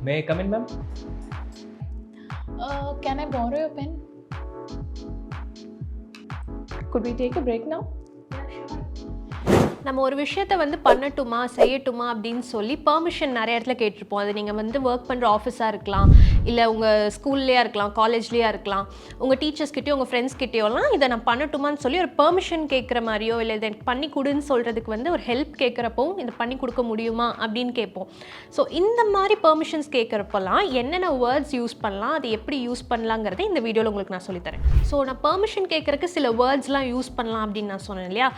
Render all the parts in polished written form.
May I come in, ma'am? Can I borrow your pen? Could we take a break now? நம்ம ஒரு விஷயத்தை வந்து பண்ணட்டுமா செய்யட்டுமா அப்படின்னு சொல்லி பெர்மிஷன் நிறைய இடத்துல கேட்டிருப்போம். அது நீங்கள் வந்து ஒர்க் பண்ணுற ஆஃபீஸாக இருக்கலாம், இல்லை உங்கள் ஸ்கூல்லையா இருக்கலாம், காலேஜ்லேயா இருக்கலாம், உங்கள் டீச்சர்ஸ்கிட்டயோ உங்கள் ஃப்ரெண்ட்ஸ்கிட்டயோலாம் இதை நான் பண்ணட்டுமான்னு சொல்லி ஒரு பெர்மிஷன் கேட்குற மாதிரியோ, இல்லை இதை எனக்கு பண்ணி கொடுன்னு சொல்கிறதுக்கு வந்து ஒரு ஹெல்ப் கேட்குறப்போ இதை பண்ணி கொடுக்க முடியுமா அப்படின்னு கேட்போம். ஸோ இந்த மாதிரி பெர்மிஷன்ஸ் கேட்குறப்பெல்லாம் என்னென்ன வேர்ட்ஸ் யூஸ் பண்ணலாம், அது எப்படி யூஸ் பண்ணலாங்கிறத இந்த வீடியோவில் உங்களுக்கு நான் சொல்லித்தரேன். ஸோ நான் பெர்மிஷன் கேட்குறக்கு சில வேர்ட்ஸ்லாம் யூஸ் பண்ணலாம் அப்படின்னு நான் சொன்னேன் இல்லையா.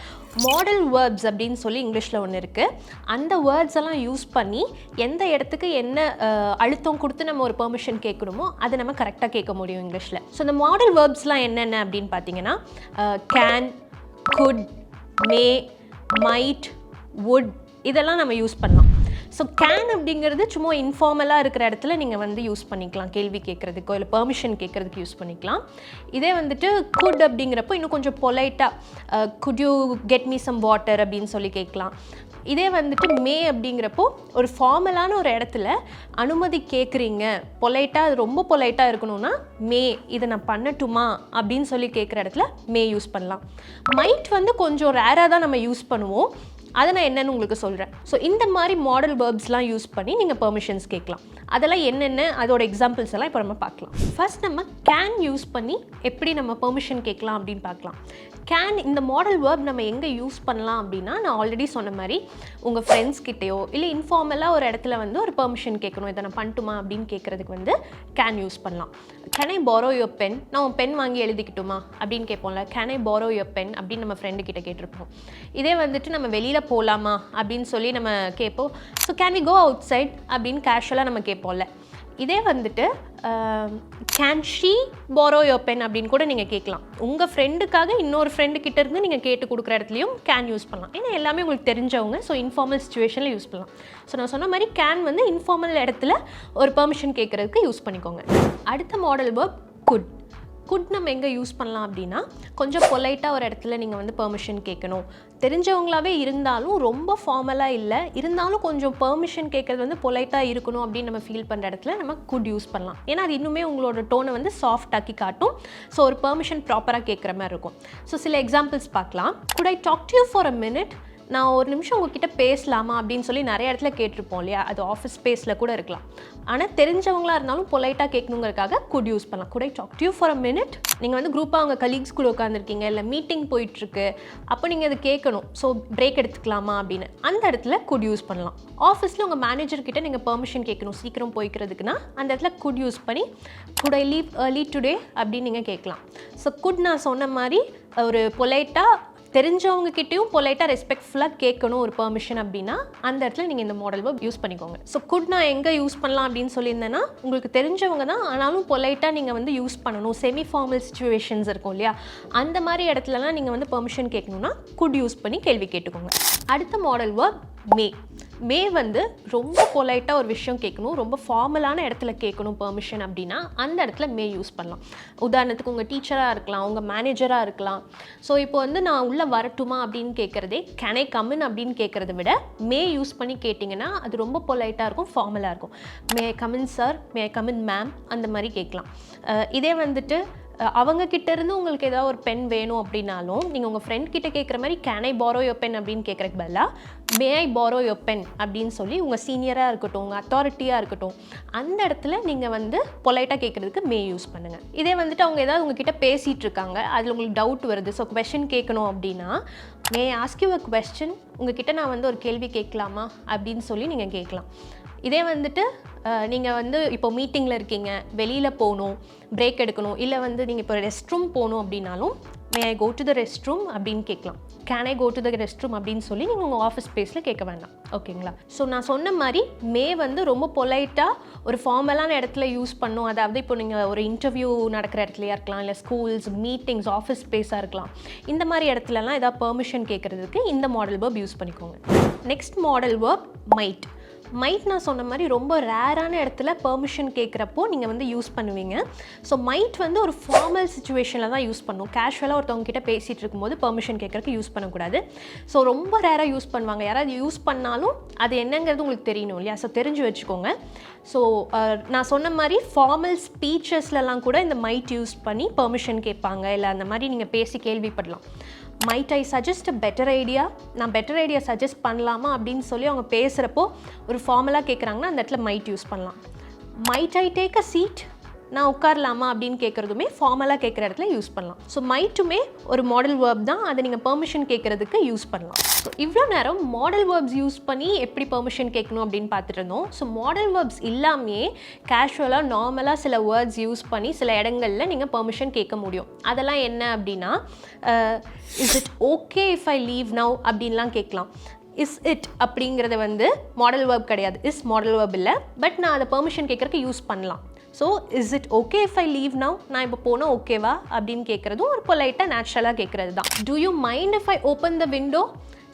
மாடல் வேர்ப்ஸ் அப்படின்னு சொல்லி இங்கிலீஷில் ஒன்று இருக்குது. அந்த வேர்ட்ஸ் எல்லாம் யூஸ் பண்ணி எந்த இடத்துக்கு என்ன அழுத்தம் கொடுத்து நம்ம ஒரு பெர்மிஷன் கேட்கணுமோ அதை நம்ம கரெக்டாக கேட்க முடியும் இங்கிலீஷில். ஸோ இந்த மாடல் வேர்ப்ஸ்லாம் என்னென்ன அப்படின்னு பார்த்தீங்கன்னா can, good, May, might, would இதெல்லாம் நம்ம யூஸ் பண்ணலாம். ஸோ கேன் அப்படிங்கிறது சும்மா இன்ஃபார்மலாக இருக்கிற இடத்துல நீங்கள் வந்து யூஸ் பண்ணிக்கலாம், கேள்வி கேட்குறதுக்கோ இல்லை பெர்மிஷன் கேட்குறதுக்கு யூஸ் பண்ணிக்கலாம். இதே வந்துட்டு குட் அப்படிங்கிறப்போ இன்னும் கொஞ்சம் பொலைட்டாக could you get me some water அப்படின்னு சொல்லி கேட்கலாம். இதே வந்துட்டு மே அப்படிங்கிறப்போ ஒரு ஃபார்மலான ஒரு இடத்துல அனுமதி கேட்குறீங்க, பொலைட்டாக அது ரொம்ப பொலைட்டாக இருக்கணும்னா மே இதை நான் பண்ணட்டுமா அப்படின்னு சொல்லி கேட்குற இடத்துல மே யூஸ் பண்ணலாம். மைட் வந்து கொஞ்சம் ரேராக தான் நம்ம யூஸ் பண்ணுவோம், அதை நான் என்னென்னு உங்களுக்கு சொல்கிறேன். ஸோ இந்த மாதிரி மாடல் வேர்ப்ஸ்லாம் யூஸ் பண்ணி நீங்கள் பெர்மிஷன்ஸ் கேட்கலாம். அதெல்லாம் என்னென்ன அதோட எக்ஸாம்பிள்ஸ் எல்லாம் இப்போ நம்ம பார்க்கலாம். ஃபர்ஸ்ட் நம்ம கேன் யூஸ் பண்ணி எப்படி நம்ம பெர்மிஷன் கேட்கலாம் அப்படின்னு பார்க்கலாம். கேன் இந்த மாடல் வேர்ப் நம்ம எங்கே யூஸ் பண்ணலாம் அப்படின்னா, நான் ஆல்ரெடி சொன்ன மாதிரி உங்கள் ஃப்ரெண்ட்ஸ் கிட்டேயோ இல்லை இன்ஃபார்மலாக ஒரு இடத்துல வந்து ஒரு பெர்மிஷன் கேட்கணும், இதை நான் பண்ணட்டுமா அப்படின்னு கேட்குறதுக்கு வந்து கேன் யூஸ் பண்ணலாம். Can I borrow your pen, நான் உன் பென் வாங்கி எழுதிக்கிட்டுமா அப்படின்னு கேட்போம்ல. Can I borrow your pen அப்படின்னு நம்ம ஃப்ரெண்டு கிட்ட கேட்டிருப்போம். இதே வந்துட்டு நம்ம வெளியில் போகலாமா அப்படின்னு சொல்லி நம்ம கேட்போம். So can we go outside அப்படின்னு கேஷுவலாக நம்ம கேட்போம்ல. இதே வந்துட்டு can she borrow your pen அப்படின்னு கூட நீங்கள் கேட்கலாம். உங்கள் ஃப்ரெண்டுக்காக இன்னொரு ஃப்ரெண்டு கிட்ட இருந்து நீங்கள் கேட்டு கொடுக்குற இடத்துலையும் கேன் யூஸ் பண்ணலாம். ஏன்னா எல்லாமே உங்களுக்கு தெரிஞ்சவங்க, ஸோ இன்ஃபார்மல் சுச்சுவேஷனில் யூஸ் பண்ணலாம். ஸோ நான் சொன்ன மாதிரி கேன் வந்து இன்ஃபார்மல் இடத்துல ஒரு பெர்மிஷன் கேட்குறதுக்கு யூஸ் பண்ணிக்கோங்க. அடுத்த மாடல் வேர்ப் குட். குட் நம்ம எங்கே யூஸ் பண்ணலாம் அப்படின்னா, கொஞ்சம் பொலைட்டாக ஒரு இடத்துல நீங்கள் வந்து பெர்மிஷன் கேட்கணும், தெரிஞ்சவங்களாவே இருந்தாலும் ரொம்ப ஃபார்மலாக இல்லை, இருந்தாலும் கொஞ்சம் பெர்மிஷன் கேட்குறது வந்து பொலைட்டாக இருக்கணும் அப்படின்னு நம்ம ஃபீல் பண்ணுற இடத்துல நம்ம குட் யூஸ் பண்ணலாம். ஏன்னா அது இன்னுமே உங்களோட டோனை வந்து சாஃப்ட் ஆக்கி காட்டும். ஸோ ஒரு பெர்மிஷன் ப்ராப்பராக கேட்குற மாதிரி இருக்கும். ஸோ சில எக்ஸாம்பிள்ஸ் பார்க்கலாம். Could I talk to you for a minute, நான் ஒரு நிமிஷம் உங்ககிட்ட பேசலாமா அப்படின்னு சொல்லி நிறைய இடத்துல கேட்டிருப்போம் இல்லையா. அது ஆஃபீஸ் ஸ்பேஸில் கூட இருக்கலாம். ஆனால் தெரிஞ்சவங்களா இருந்தாலும் பொலைட்டாக கேட்கணுங்கிறதுக்காக குட் யூஸ் பண்ணலாம். Could I talk to you for a minute. நீங்கள் வந்து குரூப்பாக அவங்க கலீக்ஸ் கூட உட்காந்துருக்கீங்க, இல்லை மீட்டிங் போயிட்டுருக்கு, அப்போ நீங்கள் அது கேட்கணும். ஸோ பிரேக் எடுத்துக்கலாமா அப்படின்னு அந்த இடத்துல குட் யூஸ் பண்ணலாம். ஆஃபீஸில் உங்கள் மேனேஜர்கிட்ட நீங்கள் பெர்மிஷன் கேட்கணும் சீக்கிரம் போய்க்கிறதுக்குன்னா அந்த இடத்துல குட் யூஸ் பண்ணி good I leave early today அப்படின்னு நீங்கள் கேட்கலாம். ஸோ குட் நான் சொன்ன மாதிரி ஒரு பொலைட்டாக தெரிஞ்சவங்க கிட்டேயும் பொலைட்டாக ரெஸ்பெக்ட்ஃபுல்லாக கேட்கணும் ஒரு பெர்மிஷன் அப்படின்னா அந்த இடத்துல நீங்கள் இந்த மாடல் வேர்ப் யூஸ் பண்ணிக்கோங்க. ஸோ குட் நான் எங்கே யூஸ் பண்ணலாம் அப்படின்னு சொல்லியிருந்தேன்னா, உங்களுக்கு தெரிஞ்சவங்க தான் ஆனாலும் பொலைட்டாக நீங்கள் வந்து யூஸ் பண்ணணும். செமி ஃபார்மல் சுச்சுவேஷன்ஸ் இருக்கும் இல்லையா, அந்த மாதிரி இடத்துலலாம் நீங்கள் வந்து பெர்மிஷன் கேட்கணுன்னா குட் யூஸ் பண்ணி கேள்வி கேட்டுக்கோங்க. அடுத்த மாடல் வேர்ப் மே. மே வந்து ரொம்ப பொலைட்டாக ஒரு விஷயம் கேட்கணும், ரொம்ப ஃபார்மலான இடத்துல கேட்கணும் பெர்மிஷன் அப்படின்னா அந்த இடத்துல மே யூஸ் பண்ணலாம். உதாரணத்துக்கு உங்கள் டீச்சராக இருக்கலாம், உங்கள் மேனேஜராக இருக்கலாம். ஸோ இப்போ வந்து நான் உள்ளே வரட்டுமா அப்படின்னு கேட்குறதே கேன் ஐ கம் இன் அப்படின்னு கேட்குறத விட மே யூஸ் பண்ணி கேட்டிங்கன்னா அது ரொம்ப பொலைட்டாக இருக்கும், ஃபார்மலாக இருக்கும். May I come in sir, may I come in ma'am அந்த மாதிரி கேட்கலாம். இதே வந்துட்டு அவங்க கிட்டேருந்து உங்களுக்கு ஏதாவது ஒரு பென் வேணும் அப்படின்னாலும் நீங்கள் உங்கள் ஃப்ரெண்ட் கிட்ட கேட்குற மாதிரி can I borrow your pen அப்படின்னு கேட்குறக்கு பதிலாக மே ஐ borrow your pen அப்படின்னு சொல்லி உங்கள் சீனியராக இருக்கட்டும், உங்கள் அத்தாரிட்டியாக இருக்கட்டும், அந்த இடத்துல நீங்கள் வந்து பொலைட்டாக கேட்குறதுக்கு மே யூஸ் பண்ணுங்கள். இதே வந்துட்டு அவங்க ஏதாவது உங்ககிட்ட பேசிகிட்டு இருக்காங்க, அதில் உங்களுக்கு டவுட் வருது, ஸோ கொஸ்டின் கேட்கணும் அப்படின்னா மே ஆஸ்க் யூ அ கொஸ்டின், உங்ககிட்ட நான் வந்து ஒரு கேள்வி கேட்கலாமா அப்படின்னு சொல்லி நீங்கள் கேட்கலாம். இதே வந்துட்டு நீங்கள் வந்து இப்போ மீட்டிங்கில் இருக்கீங்க, வெளியில் போகணும், பிரேக் எடுக்கணும், இல்லை வந்து நீங்கள் இப்போ ரெஸ்ட் ரூம் போகணும் அப்படின்னாலும் may I go to the rest room அப்படின்னு கேட்கலாம். Can I go to the rest room அப்படின்னு சொல்லி நீங்கள் உங்கள் ஆஃபீஸ் ஸ்பேஸில் கேட்க வேண்டாம். ஓகேங்களா. ஸோ நான் சொன்ன மாதிரி மே வந்து ரொம்ப பொலைட்டாக ஒரு ஃபார்மலான இடத்துல யூஸ் பண்ணும். அதாவது இப்போ நீங்கள் ஒரு இன்டர்வியூ நடக்கிற இடத்துலையா இருக்கலாம், இல்லை ஸ்கூல்ஸ், மீட்டிங்ஸ், ஆஃபீஸ் ஸ்பேஸாக இருக்கலாம். இந்த மாதிரி இடத்துலலாம் ஏதாவது பெர்மிஷன் கேட்குறதுக்கு இந்த மாடல் வேர்ப் யூஸ் பண்ணிக்கோங்க. Next model verb might. Might நான் சொன்ன மாதிரி ரொம்ப ரேரான இடத்துல பெர்மிஷன் கேட்குறப்போ நீங்கள் வந்து யூஸ் பண்ணுவீங்க. ஸோ மைட் வந்து ஒரு ஃபார்மல் சுச்சுவேஷனில் தான் யூஸ் பண்ணும். கேஷுவலாக ஒருத்தவங்க கிட்ட பேசிகிட்டு இருக்கும்போது பெர்மிஷன் கேட்குறதுக்கு யூஸ் பண்ணக்கூடாது. ஸோ ரொம்ப ரேராக யூஸ் பண்ணுவாங்க. யாராவது யூஸ் பண்ணாலும் அது என்னங்கிறது உங்களுக்கு தெரியணும் இல்லையா? ஸோ தெரிஞ்சு வச்சுக்கோங்க. ஸோ நான் சொன்ன மாதிரி ஃபார்மல் ஸ்பீச்சஸ்லலாம் கூட இந்த மைட் யூஸ் பண்ணி பெர்மிஷன் கேட்பாங்க, இல்லை அந்த மாதிரி நீங்கள் பேசி கேள்விப்படலாம். Might I suggest a better idea, நான் பெட்டர் ஐடியா சஜஸ்ட் பண்ணலாமா அப்படின்னு சொல்லி அவங்க பேசுகிறப்போ ஒரு ஃபார்மலாக கேட்குறாங்கன்னா அந்த இடத்துல மைட் யூஸ் பண்ணலாம். Might I take a seat, நான் உட்காரலாமா அப்படின்னு கேட்குறதுமே ஃபார்மலாக கேட்குற இடத்துல யூஸ் பண்ணலாம். ஸோ மைட்டுமே ஒரு மாடல் வேர்ப் தான், அதை நீங்கள் பெர்மிஷன் கேட்குறதுக்கு யூஸ் பண்ணலாம். ஸோ இவ்வளோ நேரம் மாடல் வேர்ப்ஸ் யூஸ் பண்ணி எப்படி பெர்மிஷன் கேட்கணும் அப்படின்னு பார்த்துட்டு இருந்தோம். ஸோ மாடல் வேர்ப்ஸ் இல்லாமே கேஷுவலாக நார்மலாக சில வேர்ட்ஸ் யூஸ் பண்ணி சில இடங்களில் நீங்கள் பெர்மிஷன் கேட்க முடியும். அதெல்லாம் என்ன அப்படின்னா, is it okay if I leave now அப்படின்லாம் கேட்கலாம். இஸ் இட் அப்படிங்கிறது வந்து மாடல் வேர்ப் கிடையாது, இஸ் மாடல் வேர்ப் இல்லை. பட் நான் அதை பெர்மிஷன் கேட்குறதுக்கு யூஸ் பண்ணலாம். So is it okay if I leave now, நான் இப்போ போனால் ஓகேவா அப்படின்னு கேட்குறதும் ஒரு பொலைட்டாக நேச்சுரலாக கேட்குறது தான். Do you mind if I open the window?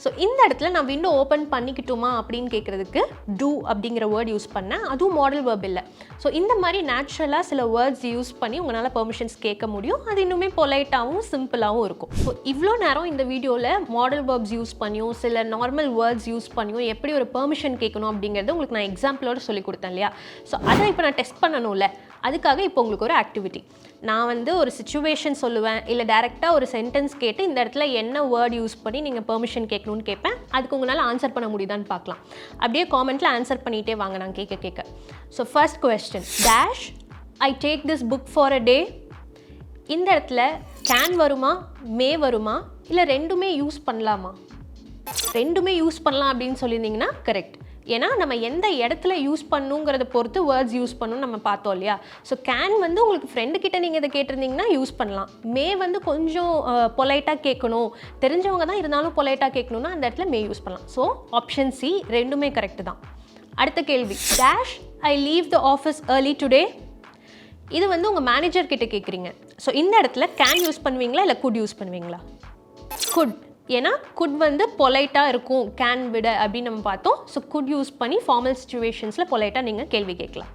So இந்த இடத்துல நான் விண்டோ ஓப்பன் பண்ணிக்கிட்டுமா அப்படின்னு கேட்குறதுக்கு டூ அப்படிங்கிற வேர்ட் யூஸ் பண்ணேன். அதுவும் மாடல் வேர்ப் இல்லை. ஸோ இந்த மாதிரி நேச்சுரலாக சில வேர்ட்ஸ் யூஸ் பண்ணி உங்களால் பெர்மிஷன்ஸ் கேட்க முடியும். அது இன்னுமே பொலைட்டாகவும் சிம்பிளாகவும் இருக்கும். ஸோ இவ்வளோ நேரம் இந்த வீடியோவில் மாடல் வேர்ப்ஸ் யூஸ் பண்ணியும் சில நார்மல் வேர்ட்ஸ் யூஸ் பண்ணியும் எப்படி ஒரு பெர்மிஷன் கேட்கணும் அப்படிங்கிறது உங்களுக்கு நான் எக்ஸாம்பிளோடு சொல்லி கொடுத்தேன் இல்லையா? ஸோ அதை இப்போ நான் டெஸ்ட் பண்ணணும்ல, அதுக்காக இப்போ உங்களுக்கு ஒரு ஆக்டிவிட்டி. நான் வந்து ஒரு சிச்சுவேஷன் சொல்லுவேன், இல்லை டேரெக்டாக ஒரு சென்டென்ஸ் கேட்டு இந்த இடத்துல என்ன வேர்ட் யூஸ் பண்ணி நீங்கள் பெர்மிஷன் கேட்கணும்னு கேட்பேன். அதுக்கு உங்களால் ஆன்சர் பண்ண முடியுதான்னு பார்க்கலாம். அப்படியே காமெண்ட்டில் ஆன்சர் பண்ணிகிட்டே வாங்க நான் கேட்க. So first question, dash I take this book for a day. இந்த இடத்துல கேன் வருமா, மே வருமா, இல்லை ரெண்டுமே யூஸ் பண்ணலாமா? ரெண்டுமே யூஸ் பண்ணலாம் அப்படின்னு சொல்லியிருந்தீங்கன்னா கரெக்ட். ஏன்னா நம்ம எந்த இடத்துல யூஸ் பண்ணுங்கிறத பொறுத்து வேர்ட்ஸ் யூஸ் பண்ணணும்னு நம்ம பார்த்தோம் இல்லையா? ஸோ கேன் வந்து உங்களுக்கு ஃப்ரெண்டு கிட்ட நீங்கள் இதை கேட்டிருந்தீங்கன்னா யூஸ் பண்ணலாம். மே வந்து கொஞ்சம் பொலைட்டாக கேட்கணும், தெரிஞ்சவங்க தான் இருந்தாலும் பொலைட்டாக கேட்கணும்னா அந்த இடத்துல மே யூஸ் பண்ணலாம். ஸோ ஆப்ஷன் சி ரெண்டுமே கரெக்டு தான். அடுத்த கேள்வி, dash I leave the office early today. இது வந்து உங்கள் மேனேஜர் கிட்ட கேட்குறீங்க. ஸோ இந்த இடத்துல கேன் யூஸ் பண்ணுவீங்களா இல்லை குட் யூஸ் பண்ணுவீங்களா? குட். ஏன்னா குட் வந்து பொலைட்டாக இருக்கும் கேன் விட அப்படின்னு நம்ம பார்த்தோம். ஸோ குட் யூஸ் பண்ணி ஃபார்மல் சிச்சுவேஷன்ஸில் பொலைட்டாக நீங்கள் கேள்வி கேட்கலாம்.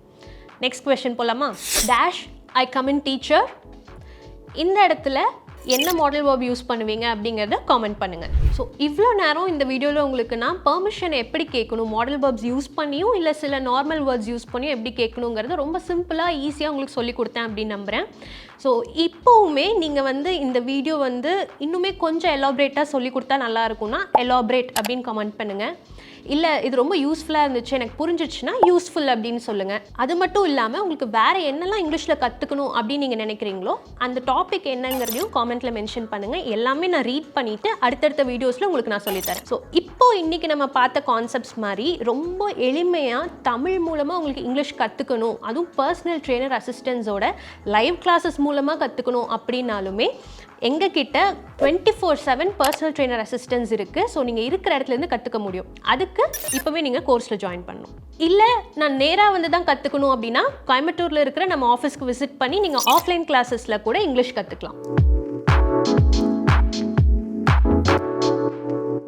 நெக்ஸ்ட் கொஸ்டின் போகலாமா? Dash I come in teacher. இந்த இடத்துல என்ன மாடல் வேர்ப் யூஸ் பண்ணுவீங்க அப்படிங்கிறத காமெண்ட் பண்ணுங்கள். ஸோ இவ்வளோ நேரம் இந்த வீடியோவில் உங்களுக்கு நான் பெர்மிஷன் எப்படி கேட்கணும், மாடல் வேர்ப்ஸ் யூஸ் பண்ணியும் இல்லை சில நார்மல் வேர்ட்ஸ் யூஸ் பண்ணியும் எப்படி கேட்கணுங்கிறத ரொம்ப சிம்பிளாக ஈஸியாக உங்களுக்கு சொல்லி கொடுத்தேன் அப்படின்னு நம்புகிறேன். ஸோ இப்போவுமே நீங்கள் வந்து இந்த வீடியோ வந்து இன்னுமே கொஞ்சம் எலாபரேட்டாக சொல்லி கொடுத்தா நல்லா இருக்கும்னா எலாபரேட் அப்படின்னு கமெண்ட் பண்ணுங்கள். இல்லை இது ரொம்ப யூஸ்ஃபுல்லாக இருந்துச்சு, எனக்கு புரிஞ்சிச்சுன்னா யூஸ்ஃபுல் அப்படின்னு சொல்லுங்கள். அது மட்டும் இல்லாமல் உங்களுக்கு வேறு என்னெல்லாம் இங்கிலீஷில் கற்றுக்கணும் அப்படின்னு நீங்கள் நினைக்கிறீங்களோ அந்த டாபிக் என்னங்கிறதையும் காமெண்ட்டில் மென்ஷன் பண்ணுங்கள். எல்லாமே நான் ரீட் பண்ணிவிட்டு அடுத்தடுத்த வீடியோஸில் உங்களுக்கு நான் சொல்லித்தரேன். ஸோ இப்போது இன்றைக்கி நம்ம பார்த்த கான்செப்ட்ஸ் மாதிரி ரொம்ப எளிமையாக தமிழ் மூலமாக உங்களுக்கு இங்கிலீஷ் கற்றுக்கணும், அதுவும் பர்சனல் ட்ரெயினர் அசிஸ்டன்ஸோட லைவ் கிளாஸஸ் மூலமாக கற்றுக்கணும் அப்படின்னாலுமே எங்ககிட்ட 24/7 பர்சனல் ட்ரெயினர் அசிஸ்டன்ஸ் இருக்குது. ஸோ நீங்கள் இருக்கிற இடத்துலேருந்து கற்றுக்க முடியும். அதுக்கு இப்போவே நீங்கள் கோர்ஸில் ஜாயின் பண்ணணும். இல்லை நான் நேராக வந்து தான் கற்றுக்கணும் அப்படின்னா கோயம்புத்தூரில் இருக்கிற நம்ம ஆஃபீஸ்க்கு விசிட் பண்ணி நீங்கள் ஆஃப்லைன் கிளாஸஸில் கூட இங்கிலீஷ் கற்றுக்கலாம்.